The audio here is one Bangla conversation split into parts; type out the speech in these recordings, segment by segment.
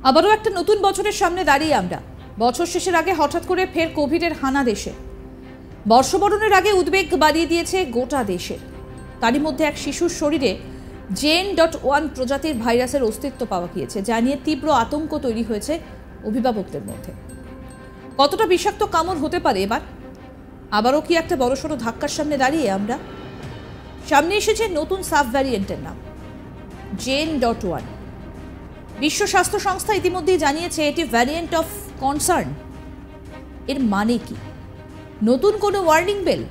আবারও একটা নতুন বছরের সামনে দাঁড়িয়ে আমরা। বছর শেষের আগে হঠাৎ করে ফের কোভিডের হানা দেশে। বর্ষবরণের আগে উদ্বেগ বাড়িয়ে দিয়েছে গোটা দেশের। তারই মধ্যে এক শিশুর শরীরে JN.1 প্রজাতির ভাইরাসের অস্তিত্ব পাওয়া গিয়েছে, যা নিয়ে তীব্র আতঙ্ক তৈরি হয়েছে অভিভাবকদের মধ্যে। কতটা বিষাক্ত কামড় হতে পারে এবার? আবারও কি একটা বড়সড় ধাক্কার সামনে দাঁড়িয়ে আমরা? সামনে এসেছে নতুন সাব ভ্যারিয়েন্টের নাম JN.1। বিশ্ব স্বাস্থ্য সংস্থা ইতিমধ্যেই জানিয়েছে এটি ভ্যারিয়েন্ট অফ কনসার্ন। এর মানে কি? নতুন কোনো ওয়ার্নিং বেল?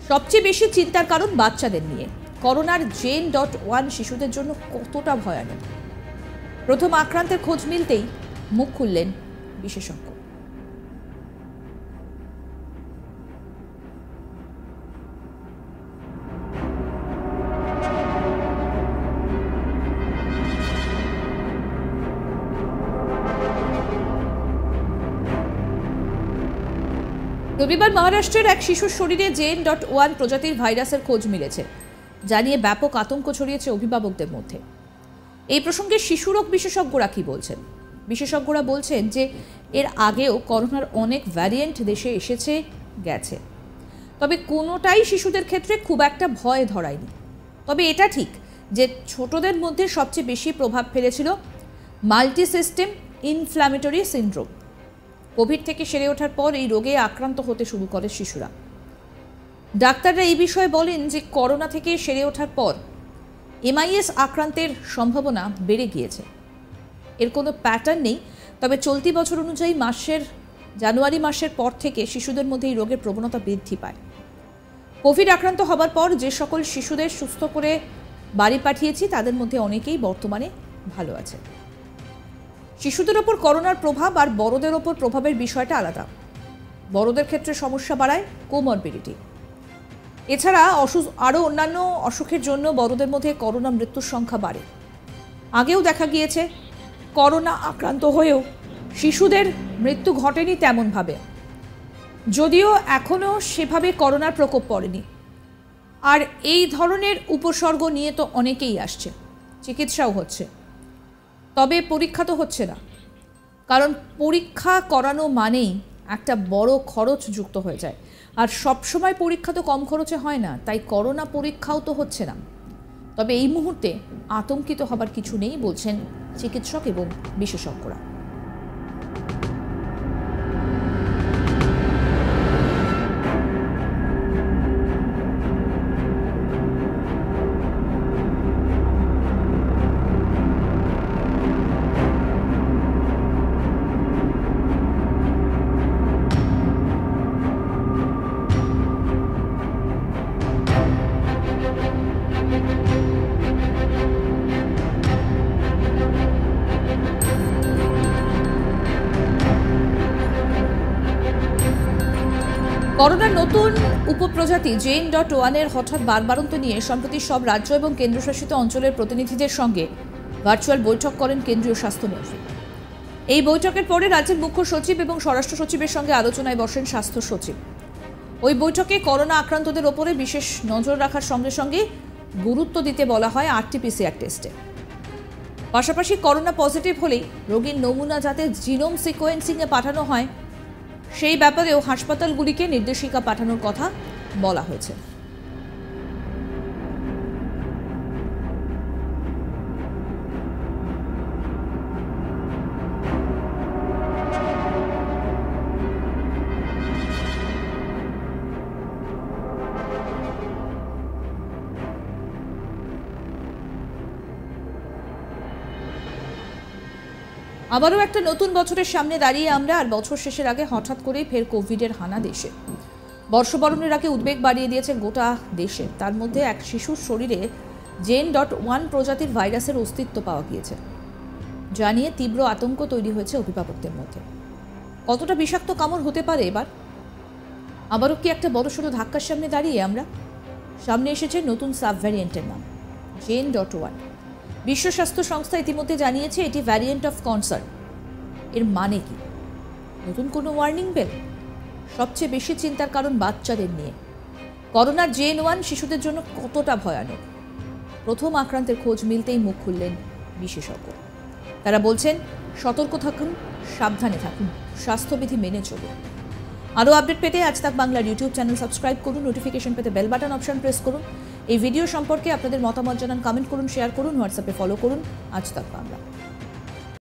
সবচেয়ে বেশি চিন্তার কারণ বাচ্চাদের নিয়ে। করোনার JN.1 শিশুদের জন্য কতটা ভয়ানক? প্রথম আক্রান্তের খোঁজ মিলতেই মুখ খুললেন বিশেষজ্ঞ। রবিবার মহারাষ্ট্রের এক শিশুর শরীরে JN.1 প্রজাতির ভাইরাসের খোঁজ মিলেছে, যা নিয়ে ব্যাপক আতঙ্ক ছড়িয়েছে অভিভাবকদের মধ্যে। এই প্রসঙ্গে শিশুরোগ বিশেষজ্ঞরা কি বলছেন? বিশেষজ্ঞরা বলছেন যে এর আগেও করোনার অনেক ভ্যারিয়েন্ট দেশে এসেছে গেছে, তবে কোনোটাই শিশুদের ক্ষেত্রে খুব একটা ভয় ধরায়নি। তবে এটা ঠিক যে ছোটদের মধ্যে সবচেয়ে বেশি প্রভাব ফেলেছিল multi system inflammatory syndrome. Covid থেকে সেরে ওঠার পর এই রোগে আক্রান্ত হতে শুরু করে শিশুরা। ডাক্তাররা এই বিষয়ে বলেন যে করোনা থেকে সেরে ওঠার পর MIS আক্রান্তের সম্ভাবনা বেড়ে গিয়েছে। এর কোনো প্যাটার্ন নেই, তবে চলতি বছর অনুযায়ী জানুয়ারি মাসের পর থেকে শিশুদের মধ্যে এই রোগের প্রবণতা বৃদ্ধি পায়। কোভিড আক্রান্ত হবার পর যে সকল শিশুদের সুস্থ করে বাড়ি পাঠিয়েছি তাদের মধ্যে অনেকেই বর্তমানে ভালো আছে। শিশুদের ওপর করোনার প্রভাব আর বড়দের ওপর প্রভাবের বিষয়টা আলাদা। বড়দের ক্ষেত্রে সমস্যা বাড়ায় কোমরবিডিটি। এছাড়া আরও অন্যান্য অসুখের জন্য বড়দের মধ্যে করোনা মৃত্যুর সংখ্যা বাড়ে। আগেও দেখা গিয়েছে করোনা আক্রান্ত হয়েও শিশুদের মৃত্যু ঘটেনি তেমনভাবে, যদিও এখনও সেভাবে করোনার প্রকোপ পড়েনি। আর এই ধরনের উপসর্গ নিয়ে তো অনেকেই আসছে, চিকিৎসাও হচ্ছে, তবে পরীক্ষা তো হচ্ছে না। কারণ পরীক্ষা করানো মানেই একটা বড় খরচ যুক্ত হয়ে যায়, আর সবসময় পরীক্ষা তো কম খরচে হয় না, তাই করোনা পরীক্ষাও তো হচ্ছে না। তবে এই মুহূর্তে আতঙ্কিত হবার কিছু নেই বলছেন চিকিৎসক এবং বিশেষজ্ঞরা। করোনার নতুন উপপ্রজাতি JN.1 এর হঠাৎ বাড়বাড়ন্ত নিয়ে সম্প্রতি সব রাজ্য এবং কেন্দ্রশাসিত অঞ্চলের প্রতিনিধিদের সঙ্গে ভার্চুয়াল বৈঠক করেন কেন্দ্রীয় স্বাস্থ্যমন্ত্রী। এই বৈঠকের পরে রাজ্যের মুখ্য সচিব এবং স্বরাষ্ট্র সচিবের সঙ্গে আলোচনায় বসেন স্বাস্থ্য সচিব। ওই বৈঠকে করোনা আক্রান্তদের ওপরে বিশেষ নজর রাখার সঙ্গে সঙ্গে গুরুত্ব দিতে বলা হয় RT-PCR টেস্টে। পাশাপাশি করোনা পজিটিভ হলেই রোগীর নমুনা যাতে জিনোম সিকোয়েন্সিংয়ে পাঠানো হয় সেই ব্যাপারেও হাসপাতালগুলিকে নির্দেশিকা পাঠানোর কথা বলা হয়েছে। আবারও একটা নতুন বছরের সামনে দাঁড়িয়ে আমরা, আর বছর শেষের আগে হঠাৎ করেই ফের কোভিডের হানা দেশে। বর্ষবরণের আগে উদ্বেগ বাড়িয়ে দিয়েছে গোটা দেশে। তার মধ্যে এক শিশুর শরীরে JN.1 প্রজাতির ভাইরাসের অস্তিত্ব পাওয়া গিয়েছে, যা নিয়ে তীব্র আতঙ্ক তৈরি হয়েছে অভিভাবকদের মধ্যে। কতটা বিষাক্ত কামড় হতে পারে এবার? আবারও কি একটা বড়সড় ধাক্কার সামনে দাঁড়িয়ে আমরা? সামনে এসেছে নতুন সাব ভ্যারিয়েন্টের নাম JN.1। বিশ্ব স্বাস্থ্য সংস্থা ইতিমধ্যে জানিয়েছে এটি ভ্যারিয়েন্ট অফ কনসার্ন। এর মানে কি? নতুন কোনো ওয়ার্নিং বেল? সবচেয়ে বেশি চিন্তার কারণ বাচ্চাদের নিয়ে। করোনার JN.1 শিশুদের জন্য কতটা ভয়ানক? প্রথম আক্রান্তের খোঁজ মিলতেই মুখ খুললেন বিশেষজ্ঞ। তারা বলছেন সতর্ক থাকুন, সাবধানে থাকুন, স্বাস্থ্যবিধি মেনে চলুন। আরও আপডেট পেতে আজ তাক বাংলার ইউটিউব চ্যানেল সাবস্ক্রাইব করুন, নোটিফিকেশন পেতে বেল বাটন অপশন প্রেস করুন। এই ভিডিও সম্পর্কে আপনাদের মতামত জানান, কমেন্ট করুন, শেয়ার করুন, হোয়াটসঅ্যাপে ফলো করুন আজ তাক বাংলা।